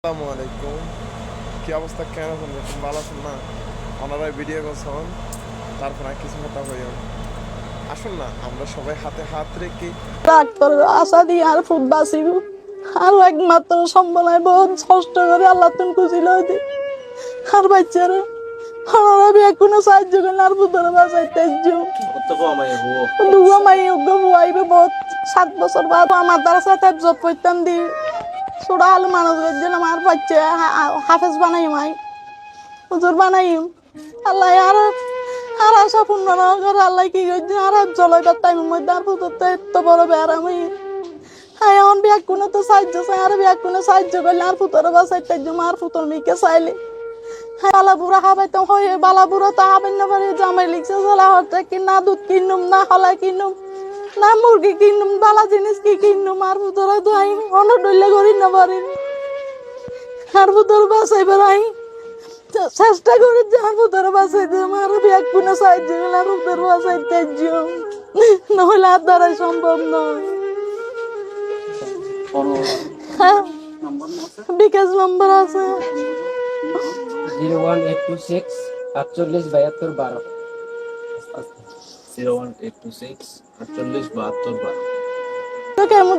আসসালামু আলাইকুম। কি অবস্থা, কেন আছেন? ভালো আছেন না? ওনারাই ভিডিও করছেন, তারপর আর কিছু কথা হইও। আসুন না, আমরা সবাই হাতে হাত রেখে ডাক্তার আশা দিয়ে আর ফুট বাঁচিব আর একমাত্র সম্বলায় বহুত কষ্ট করে আল্লাহ তুমি খুশি লইতে আর বাচ্চারা আমরা কোনো সাহায্য করলে আর পুতরে বাঁচাইতে দুগো মাই বুয়াইবে বহুত 7 বছর বাদ আমার দ্বারা সাথে জব করতাম দি ছোড়া আলু মানুষ গেছিল আমার বাচ্চা হাফেজ বানাই মাই হুজুর বানাই আল্লাহ আর আশা পূর্ণ না করে আল্লাহ কি করছে আর জলাইবার টাইমের মধ্যে আর পুতরতে এত বড় বেড়ামি হ্যাঁ এখন বিয়াক কোনো তো সাহায্য চাই আর বিয়াক কোনো সাহায্য করলে আর পুতরে বাঁচাইতে আর পুতর মেয়েকে চাইলে হ্যাঁ বালাবুড়া খাবাইতাম হয়ে বালাবুড়া তো খাবেন না পারে জামাই লিখছে চলা হচ্ছে কি না দুধ কিনুম না হলা কিনুম না মুরগি কিনুম বালা জিনিস কি কিনুম আর পুতরা তো আই অন্য ডইলে করি না পারি আর পুতর বাঁচাইবার আই চেষ্টা করে যার পুতর বাঁচাইতে আমার বিয়াক কোনো সাহায্য করলে আর পুতর বাঁচাইতে নহলে আর দ্বারাই সম্ভব নয়। বিকাশ নম্বর আছে 01826 48 72 12 তো কেমন